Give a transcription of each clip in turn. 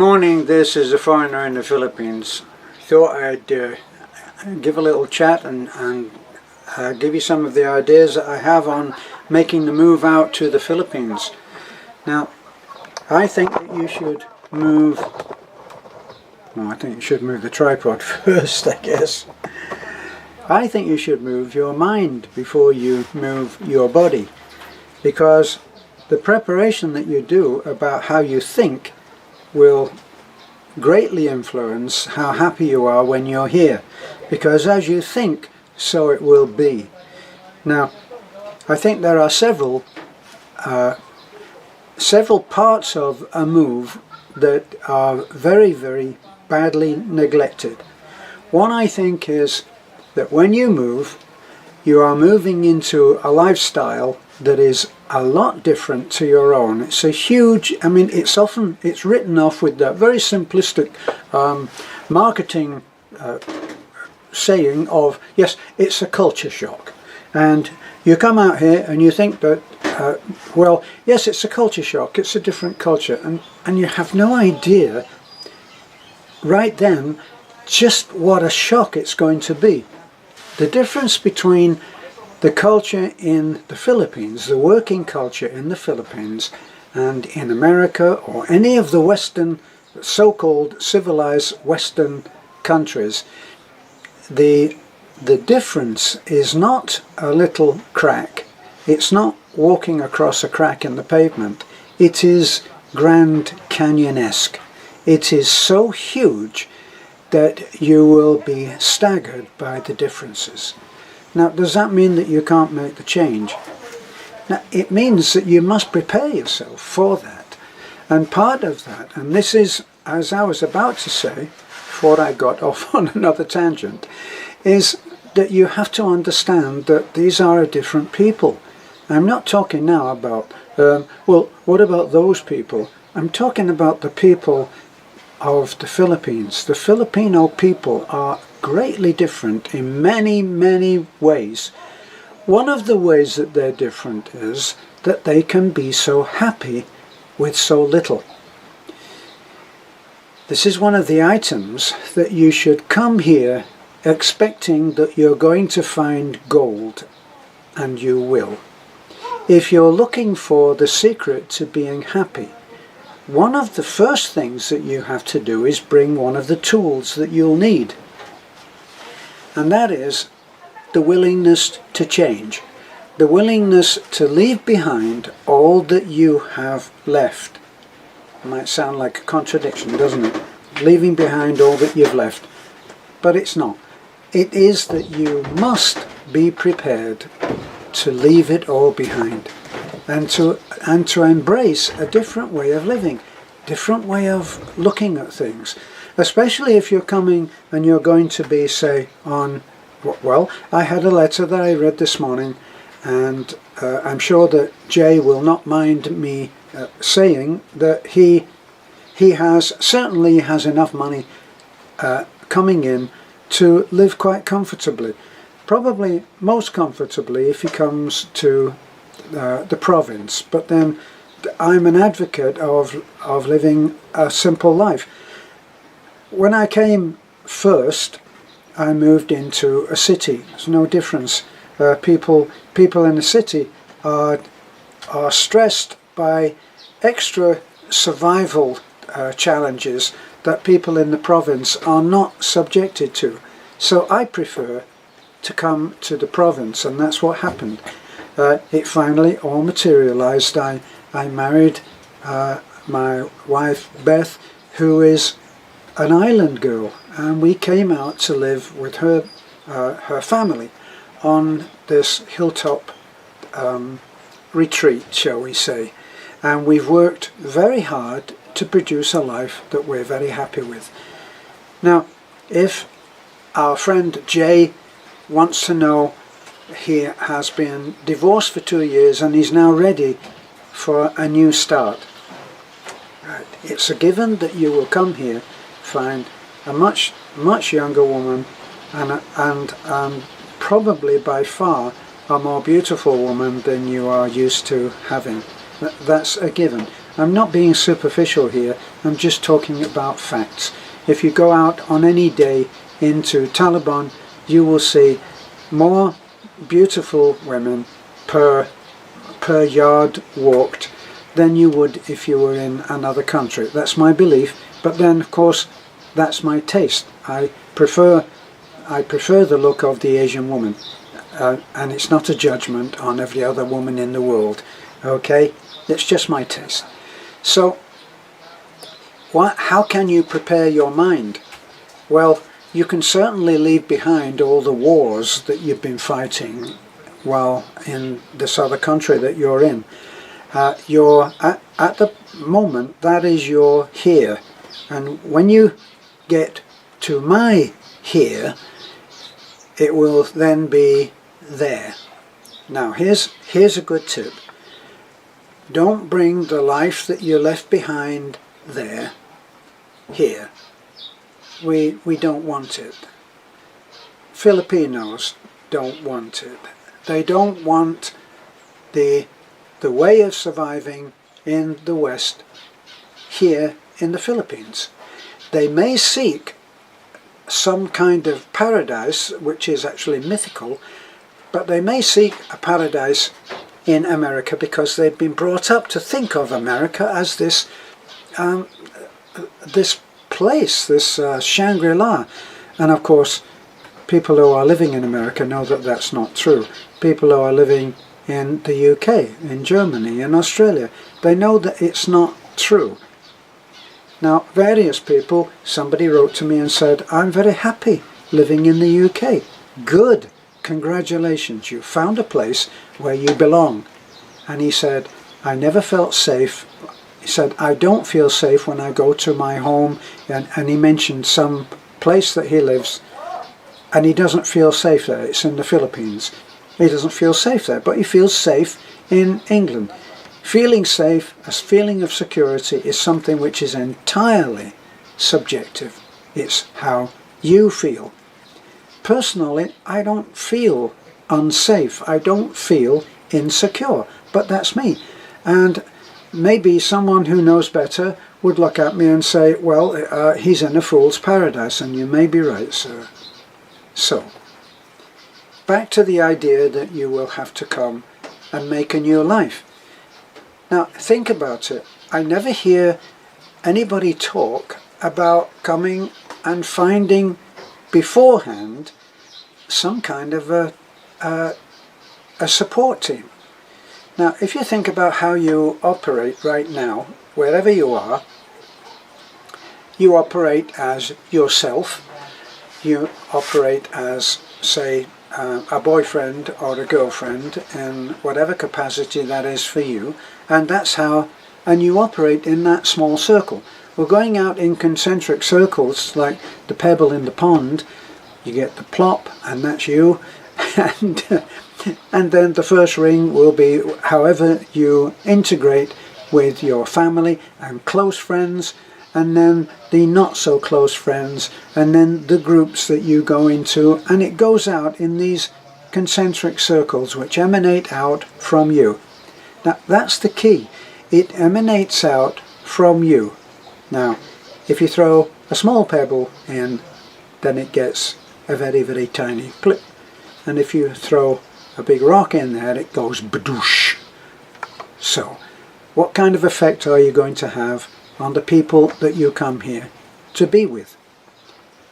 Morning, this is a foreigner in the Philippines. Thought I'd give a little chat and give you some of the ideas that I have on making the move out to the Philippines. Now, I think that you should move, well, I think you should move the tripod first, I guess. I think you should move your mind before you move your body, because the preparation that you do about how you think will greatly influence how happy you are when you're here, because as you think, so it will be. Now, I think there are several parts of a move that are very, very badly neglected. One, I think, is that when you move, you are moving into a lifestyle that is a lot different to your own. It's a huge, it's written off with that very simplistic marketing saying of, yes, it's a culture shock. And you come out here and you think that, well, yes, it's a culture shock, it's a different culture. And you have no idea right then just what a shock it's going to be. The difference between the culture in the Philippines, the working culture in the Philippines, and in America or any of the Western, so-called civilized Western countries, the difference is not a little crack. It's not walking across a crack in the pavement. It is Grand Canyon-esque. It is so huge that you will be staggered by the differences. Now, does that mean that you can't make the change? Now, it means that you must prepare yourself for that. And part of that, and this is, as I was about to say, before I got off on another tangent, is that you have to understand that these are a different people. I'm not talking now about, well, what about those people? I'm talking about the people of the Philippines. The Filipino people are greatly different in many, many ways. One of the ways that they're different is that they can be so happy with so little. This is one of the items that you should come here expecting that you're going to find gold, and you will. If you're looking for the secret to being happy, one of the first things that you have to do is bring one of the tools that you'll need. And that is the willingness to change. The willingness to leave behind all that you have left. It might sound like a contradiction, doesn't it? Leaving behind all that you've left. But it's not. It is that you must be prepared to leave it all behind. And to embrace a different way of living, different way of looking at things. Especially if you're coming and you're going to be, say, on, well, I had a letter that I read this morning, and I'm sure that Jay will not mind me saying that he certainly has enough money coming in to live quite comfortably. Probably most comfortably if he comes to the province, but then I'm an advocate of living a simple life. When I came first, I moved into a city. There's no difference. People in the city are stressed by extra survival challenges that people in the province are not subjected to. So I prefer to come to the province, and that's what happened. It finally all materialized. I married my wife Beth, who is an island girl, and we came out to live with her family on this hilltop retreat, shall we say. And we've worked very hard to produce a life that we're very happy with. Now, if our friend Jay wants to know, he has been divorced for 2 years and he's now ready for a new start. It's a given that you will come here, find a much younger woman and probably by far a more beautiful woman than you are used to having. That's a given. I'm not being superficial here, I'm just talking about facts. If you go out on any day into Taliban, you will see more beautiful women per yard walked than you would if you were in another country. That's my belief, but then of course that's my taste. I prefer the look of the Asian woman, and it's not a judgment on every other woman in the world, okay? It's just my taste. So how can you prepare your mind? Well, you can certainly leave behind all the wars that you've been fighting while in this other country that you're in. You're at the moment, that is your here, and when you get to my here, it will then be there. Now here's a good tip. Don't bring the life that you left behind there here. We don't want it. Filipinos don't want it. They don't want the way of surviving in the West here in the Philippines. They may seek some kind of paradise, which is actually mythical, but they may seek a paradise in America because they've been brought up to think of America as this place, this Shangri-La. And of course, people who are living in America know that that's not true. People who are living in the UK, in Germany, in Australia, they know that it's not true. Now, various people, somebody wrote to me and said, I'm very happy living in the UK. Good, congratulations, you found a place where you belong. And he said, I never felt safe. He said, I don't feel safe when I go to my home, and he mentioned some place that he lives, and he doesn't feel safe there. It's in the Philippines. He doesn't feel safe there, but he feels safe in England. Feeling safe, a feeling of security, is something which is entirely subjective. It's how you feel. Personally, I don't feel unsafe. I don't feel insecure, but that's me. And maybe someone who knows better would look at me and say, well, he's in a fool's paradise, and you may be right, sir. So, back to the idea that you will have to come and make a new life. Now, think about it. I never hear anybody talk about coming and finding beforehand some kind of a support team. Now, if you think about how you operate right now, wherever you are, you operate as yourself. You operate as, say, a boyfriend or a girlfriend in whatever capacity that is for you, and that's how, and you operate in that small circle. We're going out in concentric circles like the pebble in the pond. You get the plop, and that's you, and then the first ring will be however you integrate with your family and close friends, and then the not so close friends, and then the groups that you go into, and it goes out in these concentric circles which emanate out from you. Now that's the key. It emanates out from you. Now, if you throw a small pebble in, then it gets a very, very tiny plip. And if you throw a big rock in there, it goes badoosh. So, what kind of effect are you going to have on the people that you come here to be with?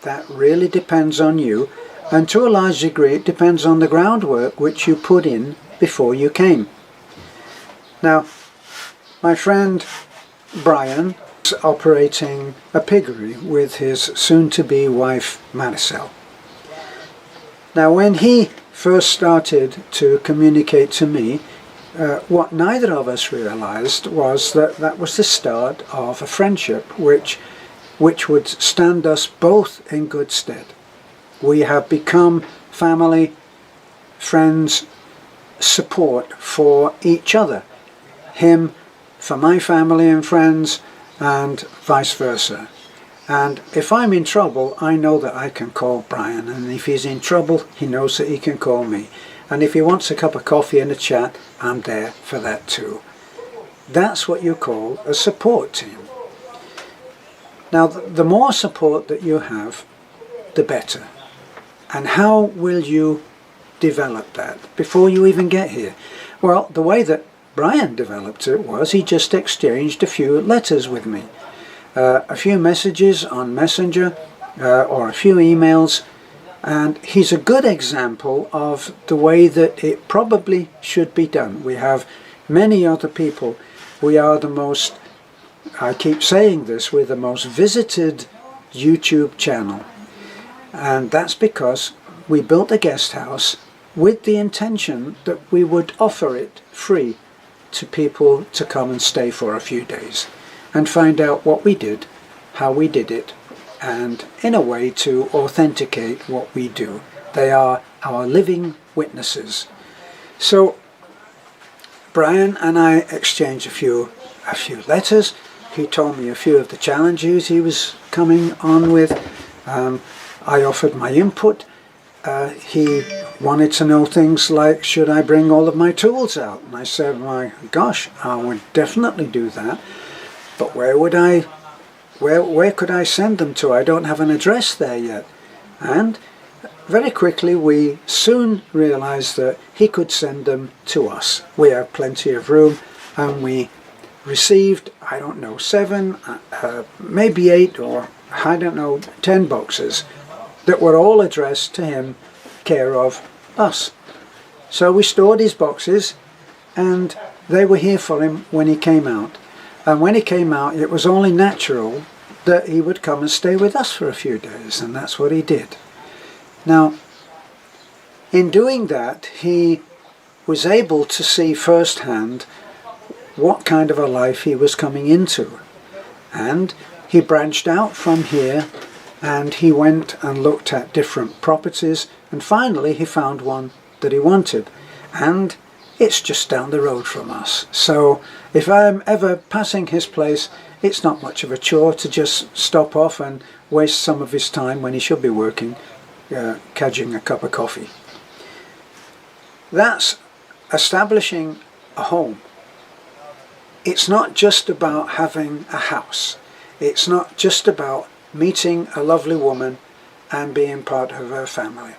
That really depends on you, and to a large degree it depends on the groundwork which you put in before you came. Now, my friend Brian is operating a piggery with his soon-to-be wife Maricel. Now, when he first started to communicate to me, what neither of us realized was that that was the start of a friendship which would stand us both in good stead. We have become family, friends, support for each other. Him for my family and friends, and vice versa. And if I'm in trouble, I know that I can call Brian, and if he's in trouble, he knows that he can call me. And if he wants a cup of coffee and a chat, I'm there for that too. That's what you call a support team. Now, the more support that you have, the better. And how will you develop that before you even get here? Well, the way that Brian developed it was he just exchanged a few letters with me. A few messages on Messenger or a few emails, and he's a good example of the way that it probably should be done. We have many other people. We are the most, I keep saying this, we're the most visited YouTube channel, and that's because we built a guest house with the intention that we would offer it free to people to come and stay for a few days and find out what we did, how we did it, and in a way to authenticate what we do. They are our living witnesses. So Brian and I exchanged a few letters. He told me a few of the challenges he was coming on with. I offered my input. He wanted to know things like, should I bring all of my tools out? And I said, my gosh, I would definitely do that. But where could I send them to? I don't have an address there yet. And very quickly we soon realized that he could send them to us. We have plenty of room, and we received, I don't know, 7, maybe 8, or I don't know, 10 boxes that were all addressed to him, care of us. So we stored his boxes, and they were here for him when he came out. And when he came out, it was only natural that he would come and stay with us for a few days, and that's what he did. Now, in doing that, he was able to see firsthand what kind of a life he was coming into. And he branched out from here, and he went and looked at different properties, and finally he found one that he wanted. And it's just down the road from us. So if I'm ever passing his place, it's not much of a chore to just stop off and waste some of his time when he should be working, cadging a cup of coffee. That's establishing a home. It's not just about having a house. It's not just about meeting a lovely woman and being part of her family.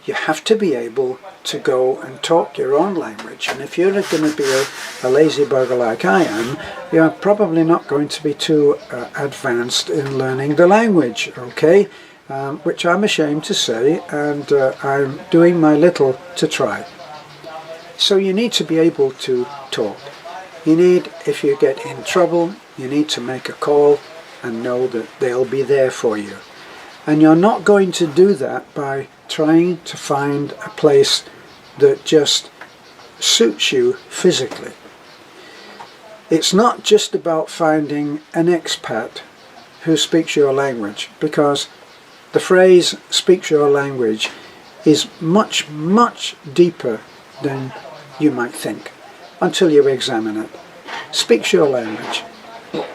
You have to be able to go and talk your own language. And if you're going to be a lazy bugger like I am, you're probably not going to be too advanced in learning the language, okay? Which I'm ashamed to say, and I'm doing my little to try. So you need to be able to talk. You need, if you get in trouble, you need to make a call and know that they'll be there for you. And you're not going to do that by trying to find a place that just suits you physically. It's not just about finding an expat who speaks your language, because the phrase speaks your language is much, much deeper than you might think until you examine it. Speaks your language.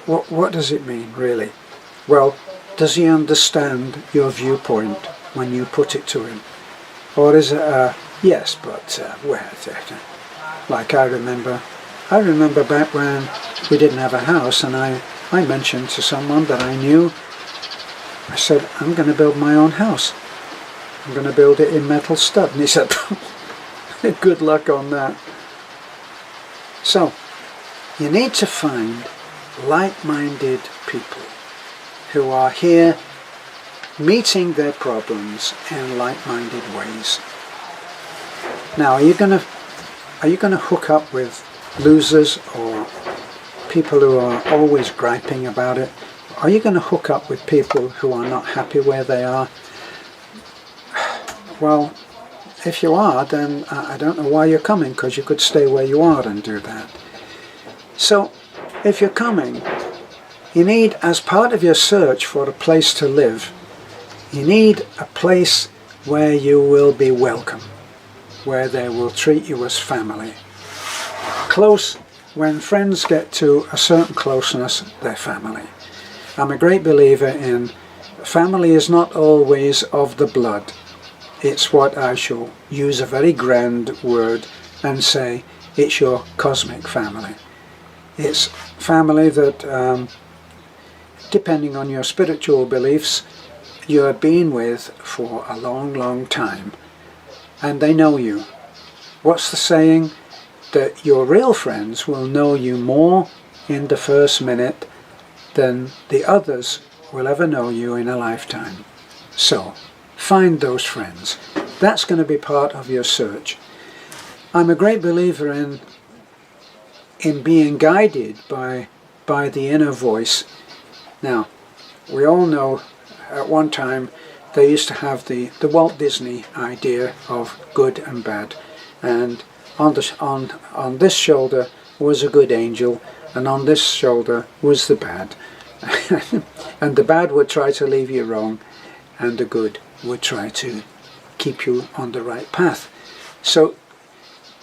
What does it mean, really? Well, does he understand your viewpoint when you put it to him? Or is it a yes, but where? Like I remember back when we didn't have a house, and I mentioned to someone that I knew, I said, I'm going to build my own house. I'm going to build it in metal stud. And he said, good luck on that. So, you need to find like-minded people who are here meeting their problems in like-minded ways. Now, are you going to hook up with losers or people who are always griping about it? Are you going to hook up with people who are not happy where they are? Well, if you are, then I don't know why you're coming, because you could stay where you are and do that. So, if you're coming, you need, as part of your search for a place to live, you need a place where you will be welcome, where they will treat you as family. Close, when friends get to a certain closeness, they're family. I'm a great believer in family is not always of the blood. It's what I shall use a very grand word and say, it's your cosmic family. It's family that, depending on your spiritual beliefs, you have been with for a long, long time. And they know you. What's the saying? That your real friends will know you more in the first minute than the others will ever know you in a lifetime. So, find those friends. That's going to be part of your search. I'm a great believer in being guided by the inner voice. Now, we all know at one time they used to have the Walt Disney idea of good and bad, and on this shoulder was a good angel, and on this shoulder was the bad. And the bad would try to leave you wrong, and the good would try to keep you on the right path. So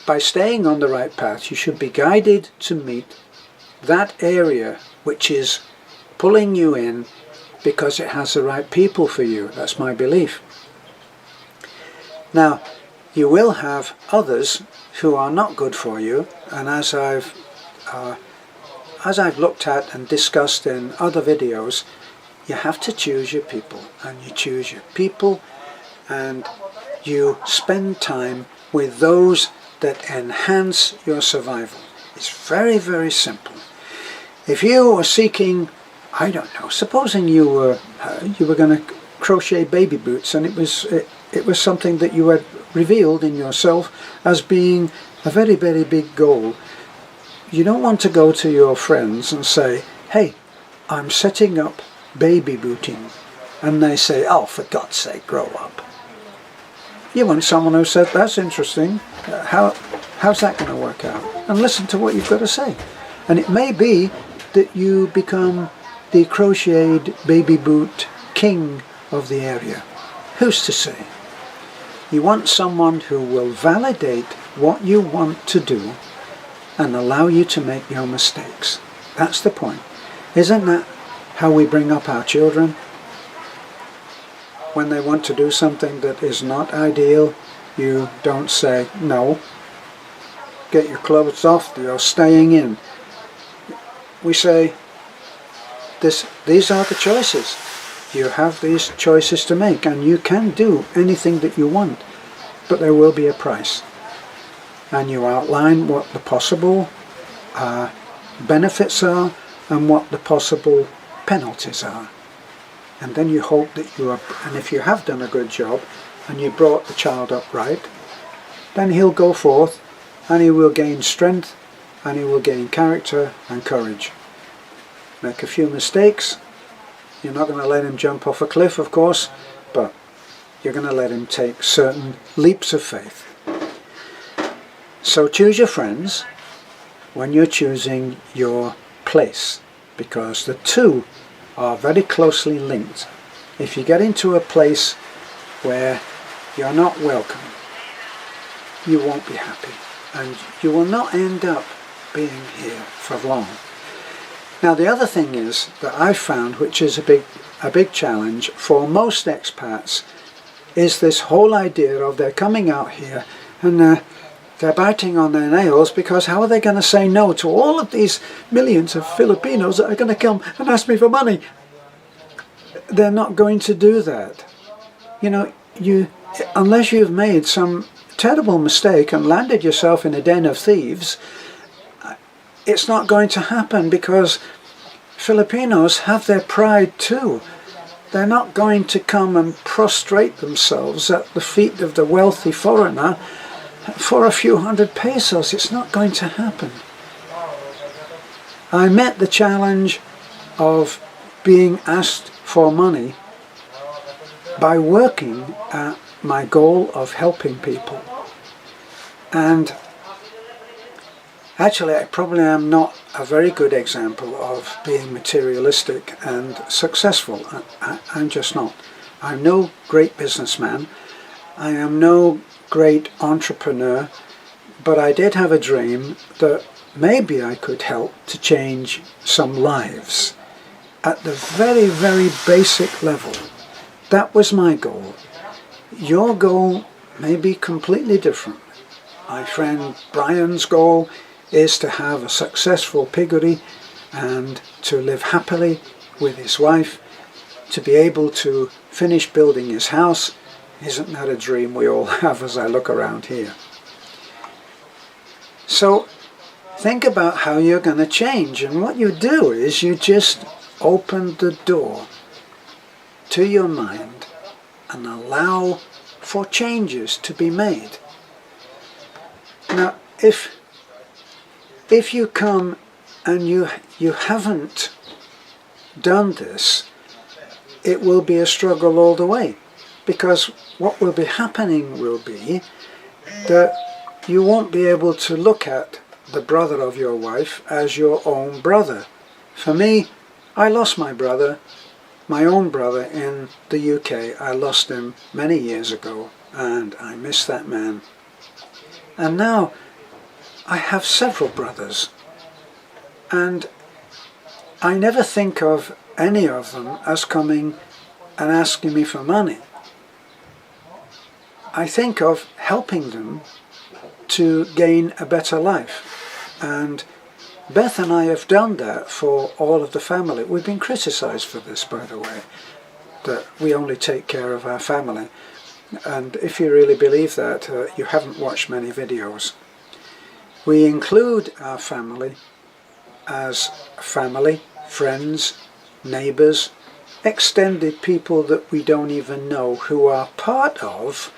by staying on the right path, you should be guided to meet that area which is pulling you in because it has the right people for you. That's my belief. Now, you will have others who are not good for you, and as I've looked at and discussed in other videos, you have to choose your people, and you choose your people and you spend time with those that enhance your survival. It's very, very simple. If you are seeking, I don't know, supposing you were going to crochet baby boots, and it was something that you had revealed in yourself as being a very, very big goal. You don't want to go to your friends and say, hey, I'm setting up baby booting, and they say, oh, for God's sake, grow up. You want someone who said, that's interesting, how's that going to work out? And listen to what you've got to say. And it may be that you become the crocheted baby boot king of the area. Who's to say? You want someone who will validate what you want to do and allow you to make your mistakes. That's the point. Isn't that how we bring up our children? When they want to do something that is not ideal, you don't say, no, get your clothes off, you're staying in. We say, these are the choices. You have these choices to make, and you can do anything that you want, but there will be a price. And you outline what the possible benefits are and what the possible penalties are. And then you hope that and if you have done a good job and you brought the child up right, then he'll go forth and he will gain strength and he will gain character and courage. Make a few mistakes. You're not going to let him jump off a cliff, of course, but you're going to let him take certain leaps of faith. So choose your friends when you're choosing your place, because the two are very closely linked. If you get into a place where you're not welcome, you won't be happy, and you will not end up being here for long. Now the other thing is that I've found, which is a big challenge for most expats, is this whole idea of they're coming out here and they're biting on their nails, because how are they going to say no to all of these millions of Filipinos that are going to come and ask me for money? They're not going to do that. You know, unless you've made some terrible mistake and landed yourself in a den of thieves, it's not going to happen, because Filipinos have their pride too. They're not going to come and prostrate themselves at the feet of the wealthy foreigner for a few hundred pesos. It's not going to happen. I met the challenge of being asked for money by working at my goal of helping people. And actually, I probably am not a very good example of being materialistic and successful. I'm just not. I'm no great businessman. I am no great entrepreneur, but I did have a dream that maybe I could help to change some lives at the very, very basic level. That was my goal. Your goal may be completely different. My friend Brian's goal is to have a successful piggery and to live happily with his wife, to be able to finish building his house. Isn't that a dream we all have as I look around here? So think about how you're going to change, and what you do is you just open the door to your mind and allow for changes to be made. Now, if you come and you haven't done this, it will be a struggle all the way, because what will be happening will be that you won't be able to look at the brother of your wife as your own brother. For me, I lost my brother, my own brother in the UK. I lost him many years ago, and I miss that man. And now I have several brothers, and I never think of any of them as coming and asking me for money. I think of helping them to gain a better life. And Beth and I have done that for all of the family. We've been criticized for this, by the way, that we only take care of our family. And if you really believe that, you haven't watched many videos. We include our family as family, friends, neighbours, extended people that we don't even know, who are part of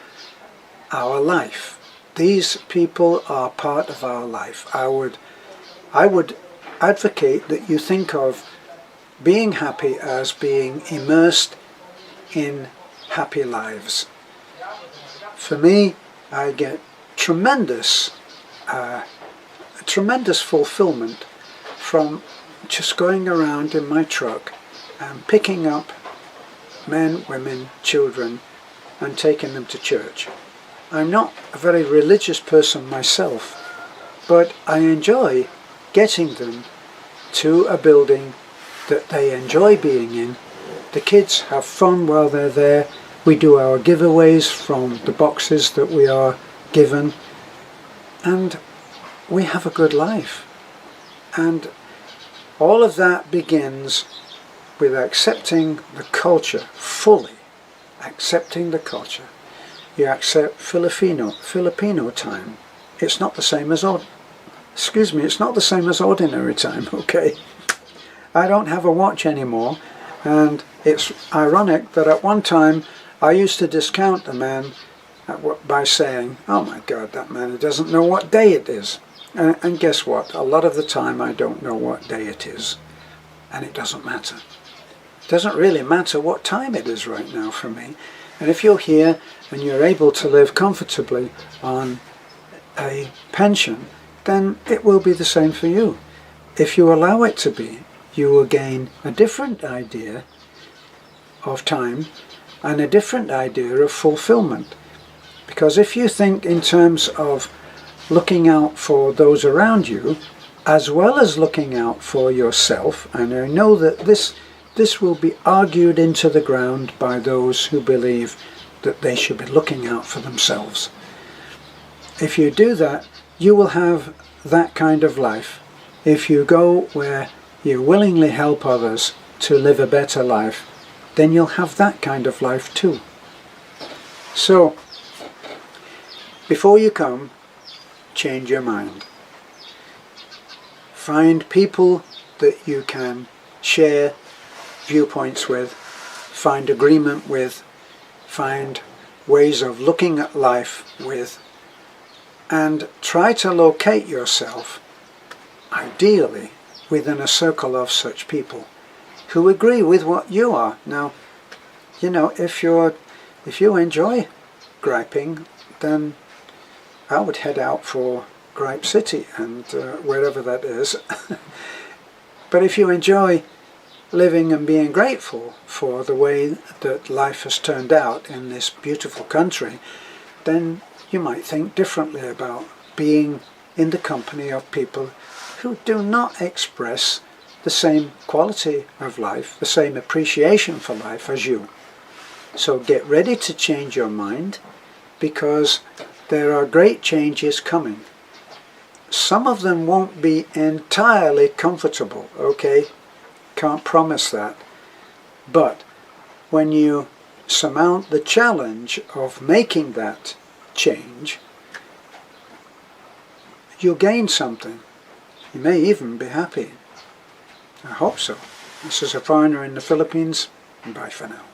our life. These people are part of our life. I would advocate that you think of being happy as being immersed in happy lives. For me, I get tremendous fulfillment from just going around in my truck and picking up men, women, children and taking them to church. I'm not a very religious person myself, but I enjoy getting them to a building that they enjoy being in. The kids have fun while they're there. We do our giveaways from the boxes that we are given, and we have a good life. And all of that begins with accepting the culture fully, accepting the culture. You accept Filipino time. It's not the same as it's not the same as ordinary time, okay? I don't have a watch anymore, and it's ironic that at one time I used to discount the man by saying, oh my God, that man doesn't know what day it is. And guess what? A lot of the time I don't know what day it is, and it doesn't matter. It doesn't really matter what time it is right now for me. And if you're here and you're able to live comfortably on a pension, then it will be the same for you. If you allow it to be, you will gain a different idea of time and a different idea of fulfillment. Because if you think in terms of looking out for those around you, as well as looking out for yourself, and I know that this will be argued into the ground by those who believe that they should be looking out for themselves. If you do that, you will have that kind of life. If you go where you willingly help others to live a better life, then you'll have that kind of life too. So, before you come, change your mind. Find people that you can share viewpoints with, find agreement with, find ways of looking at life with, and try to locate yourself, ideally, within a circle of such people who agree with what you are. Now, you know, if you enjoy griping, then I would head out for Gripe City and wherever that is. But if you enjoy living and being grateful for the way that life has turned out in this beautiful country, then you might think differently about being in the company of people who do not express the same quality of life, the same appreciation for life as you. So get ready to change your mind, because there are great changes coming. Some of them won't be entirely comfortable, okay? Can't promise that. But when you surmount the challenge of making that change, you'll gain something. You may even be happy. I hope so. This is a foreigner in the Philippines. Bye for now.